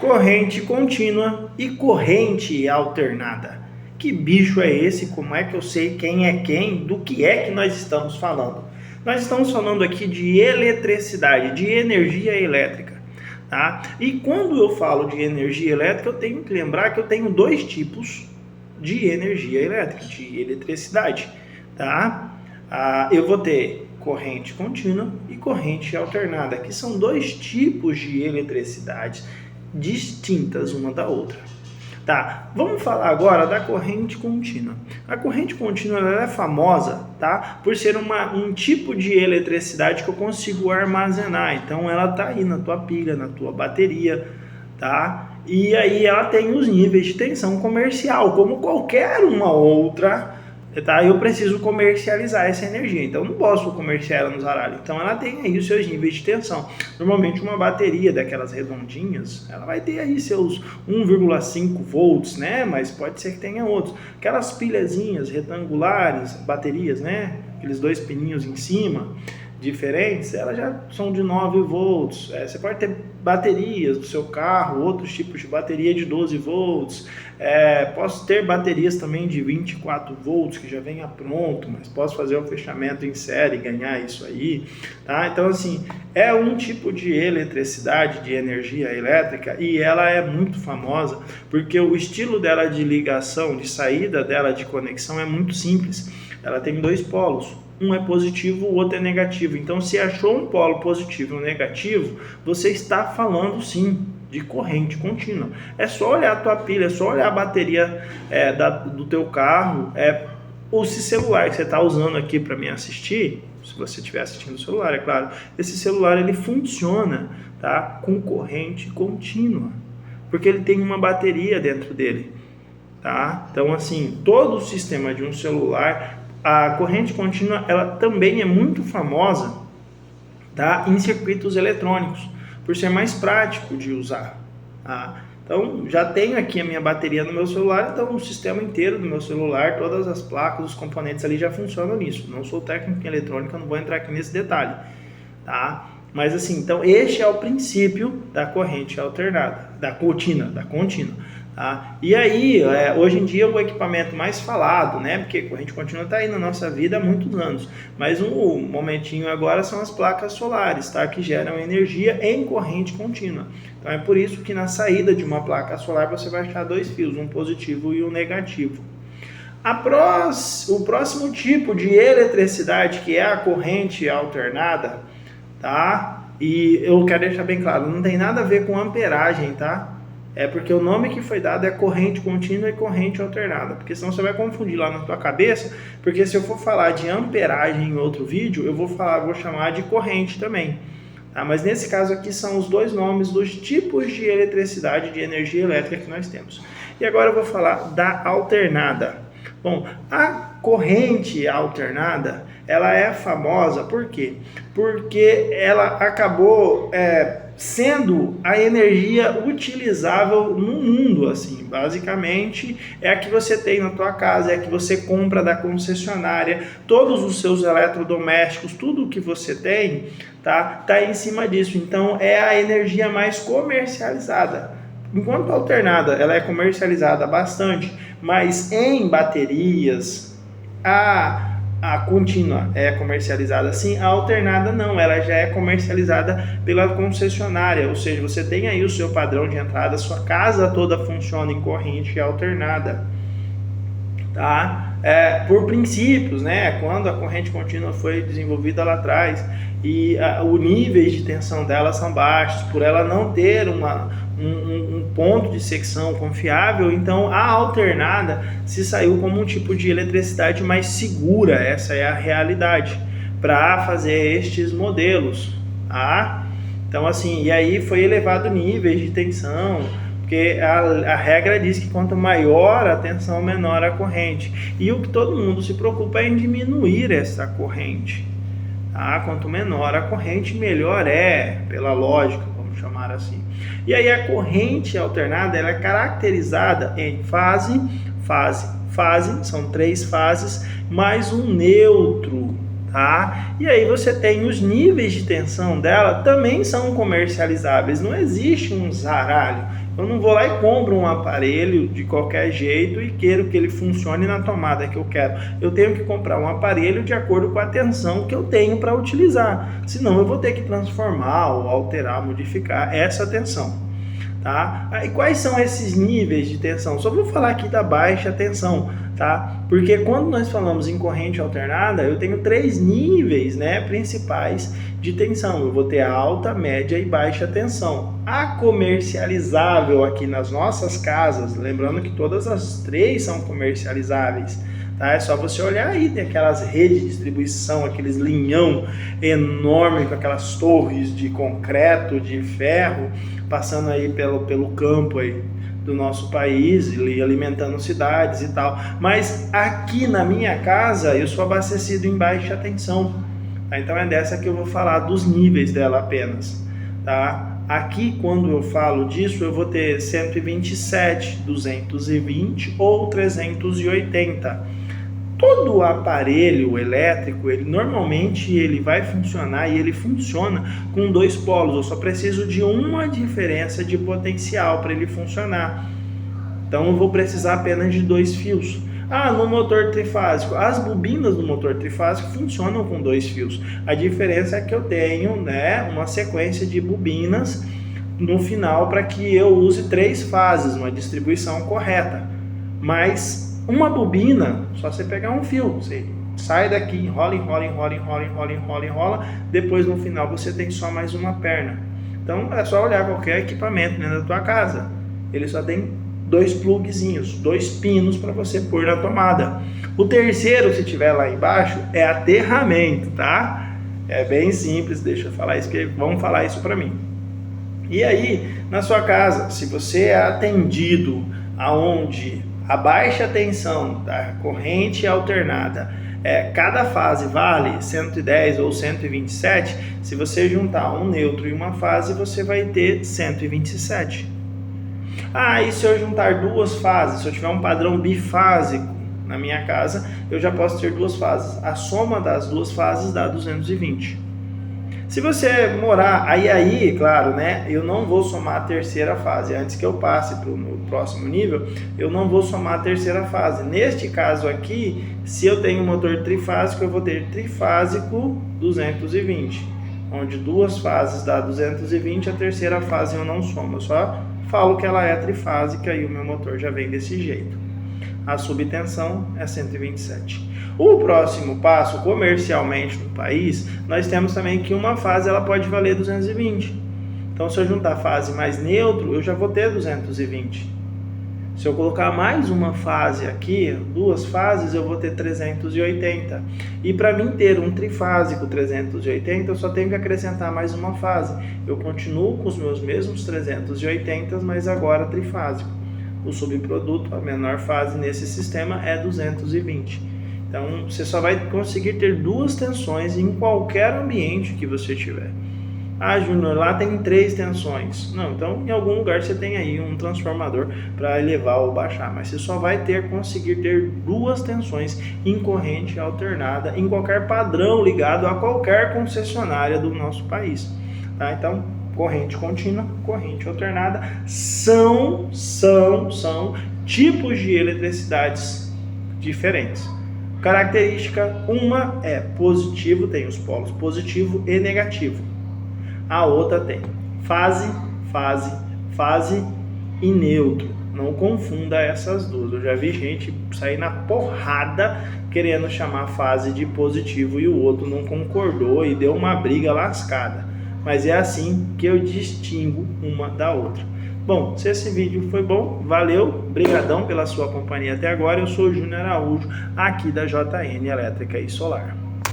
corrente contínua e corrente alternada. Que bicho é esse? Como é que eu sei quem é quem? Do que é que nós estamos falando? Nós estamos falando aqui de eletricidade, de energia elétrica. Tá? E quando eu falo de energia elétrica, eu tenho que lembrar que eu tenho dois tipos de energia elétrica, de eletricidade. Tá? Eu vou ter corrente contínua e corrente alternada, que são dois tipos de eletricidade distintas uma da outra. Tá, vamos falar agora da corrente contínua. A corrente contínua ela é famosa, tá, por ser um tipo de eletricidade que eu consigo armazenar. Então ela tá aí na tua pilha, na tua bateria, tá? E aí ela tem os níveis de tensão comercial, como qualquer uma outra, tá? Eu preciso comercializar essa energia, então não posso comerciar ela no zaralho. Então ela tem aí os seus níveis de tensão. Normalmente uma bateria daquelas redondinhas, ela vai ter aí seus 1,5 volts, né? Mas pode ser que tenha outros. Aquelas pilhazinhas retangulares, baterias, né? Aqueles dois pininhos em cima, diferentes, elas já são de 9 volts. Você pode ter baterias do seu carro, outros tipos de bateria de 12 volts. Posso ter baterias também de 24 volts, que já venha pronto, mas posso fazer o fechamento em série e ganhar isso aí. Tá? Então, assim, é um tipo de eletricidade, de energia elétrica, e ela é muito famosa, porque o estilo dela de ligação, de saída dela de conexão é muito simples. Ela tem dois polos. Um é positivo, o outro é negativo. Então, se achou um polo positivo e um negativo, você está falando sim de corrente contínua. É só olhar a tua pilha, é só olhar a bateria do teu carro, ou esse celular que você está usando aqui para me assistir, se você estiver assistindo o celular, é claro, esse celular ele funciona, tá, com corrente contínua, porque ele tem uma bateria dentro dele. Tá? Então, assim, todo o sistema de um celular, a corrente contínua, ela também é muito famosa, tá, em circuitos eletrônicos, por ser mais prático de usar. Tá? Então, já tenho aqui a minha bateria no meu celular, então o sistema inteiro do meu celular, todas as placas, os componentes ali já funcionam nisso. Não sou técnico em eletrônica, não vou entrar aqui nesse detalhe. Tá? Mas assim, então este é o princípio da corrente alternada, da contínua. Tá? E aí, hoje em dia o equipamento mais falado, né? Porque a corrente contínua está aí na nossa vida há muitos anos, mas um momentinho agora são as placas solares, tá? Que geram energia em corrente contínua. Então é por isso que na saída de uma placa solar você vai achar dois fios, um positivo e um negativo. O próximo tipo de eletricidade, que é a corrente alternada, tá? E eu quero deixar bem claro, não tem nada a ver com amperagem, tá? É porque o nome que foi dado é corrente contínua e corrente alternada, porque senão você vai confundir lá na tua cabeça, porque se eu for falar de amperagem em outro vídeo, eu vou chamar de corrente também. Tá? Mas nesse caso aqui são os dois nomes dos tipos de eletricidade, de energia elétrica que nós temos. E agora eu vou falar da alternada. Bom, a corrente alternada, ela é famosa, por quê? Porque ela acabou sendo a energia utilizável no mundo, assim, basicamente é a que você tem na tua casa, é a que você compra da concessionária, todos os seus eletrodomésticos, tudo que você tem, tá em cima disso. Então é a energia mais comercializada. Enquanto a alternada ela é comercializada bastante, mas em baterias, a contínua é comercializada assim, a alternada não, ela já é comercializada pela concessionária, ou seja, você tem aí o seu padrão de entrada, sua casa toda funciona em corrente alternada, tá? Por princípios, né? Quando a corrente contínua foi desenvolvida lá atrás e os níveis de tensão dela são baixos, por ela não ter um ponto de secção confiável, então a alternada se saiu como um tipo de eletricidade mais segura, essa é a realidade, para fazer estes modelos, tá? Então assim, e aí foi elevado níveis de tensão, porque a regra diz que quanto maior a tensão, menor a corrente, e o que todo mundo se preocupa é em diminuir essa corrente, tá? Quanto menor a corrente, melhor é, pela lógica, vamos chamar assim. E aí a corrente alternada ela é caracterizada em fase, são 3 fases, mais um neutro, tá? E aí você tem os níveis de tensão dela, também são comercializáveis, não existe um zaralho. Eu não vou lá e compro um aparelho de qualquer jeito e quero que ele funcione na tomada que eu quero. Eu tenho que comprar um aparelho de acordo com a tensão que eu tenho para utilizar. Senão eu vou ter que transformar ou alterar, modificar essa tensão. Tá? E quais são esses níveis de tensão? Só vou falar aqui da baixa tensão, tá? Porque quando nós falamos em corrente alternada, eu tenho 3 níveis, né, principais de tensão. Eu vou ter a alta, média e baixa tensão. A comercializável aqui nas nossas casas, lembrando que todas as 3 são comercializáveis, tá? É só você olhar aí, tem aquelas redes de distribuição, aqueles linhão enorme com aquelas torres de concreto, de ferro, passando aí pelo campo aí do nosso país, alimentando cidades e tal. Mas aqui na minha casa eu sou abastecido em baixa tensão, tá? Então é dessa que eu vou falar dos níveis dela apenas, tá? Aqui quando eu falo disso eu vou ter 127, 220 ou 380. Todo aparelho elétrico, normalmente ele vai funcionar e ele funciona com 2 polos. Eu só preciso de uma diferença de potencial para ele funcionar. Então eu vou precisar apenas de 2 fios. No motor trifásico, as bobinas do motor trifásico funcionam com 2 fios. A diferença é que eu tenho, né, uma sequência de bobinas no final para que eu use 3 fases, uma distribuição correta. Mas uma bobina, só você pegar um fio, você sai daqui, enrola, depois no final você tem só mais uma perna. Então é só olhar qualquer equipamento dentro da tua casa, ele só tem 2 plugzinhos, 2 pinos para você pôr na tomada. O terceiro, se tiver lá embaixo, é aterramento, tá? É bem simples, deixa eu falar isso, porque vão falar isso para mim. E aí, na sua casa, se você é atendido aonde a baixa tensão da corrente alternada, cada fase vale 110 ou 127, se você juntar um neutro e uma fase, você vai ter 127. E se eu juntar 2 fases, se eu tiver um padrão bifásico na minha casa, eu já posso ter 2 fases. A soma das 2 fases dá 220. Se você morar, aí, claro, né, eu não vou somar a terceira fase. Antes que eu passe para o próximo nível, eu não vou somar a terceira fase. Neste caso aqui, se eu tenho um motor trifásico, eu vou ter trifásico 220. Onde 2 fases dá 220, a terceira fase eu não somo. Eu só falo que ela é trifásica e o meu motor já vem desse jeito. A subtensão é 127. O próximo passo, comercialmente no país, nós temos também que uma fase ela pode valer 220. Então, se eu juntar fase mais neutro, eu já vou ter 220. Se eu colocar mais uma fase aqui, 2 fases, eu vou ter 380. E para mim ter um trifásico 380, eu só tenho que acrescentar mais uma fase. Eu continuo com os meus mesmos 380, mas agora trifásico. O subproduto, a menor fase nesse sistema é 220. Então, você só vai conseguir ter 2 tensões em qualquer ambiente que você tiver. Júnior, lá tem 3 tensões. Não, então em algum lugar você tem aí um transformador para elevar ou baixar, mas você só vai conseguir ter 2 tensões em corrente alternada em qualquer padrão ligado a qualquer concessionária do nosso país. Tá? Então, corrente contínua, corrente alternada são tipos de eletricidades diferentes. Característica, uma é positivo, tem os polos positivo e negativo. A outra tem fase e neutro. Não confunda essas duas. Eu já vi gente sair na porrada querendo chamar fase de positivo e o outro não concordou e deu uma briga lascada. Mas é assim que eu distingo uma da outra. Bom, se esse vídeo foi bom, valeu, brigadão pela sua companhia até agora. Eu sou o Júnior Araújo, aqui da JN Elétrica e Solar.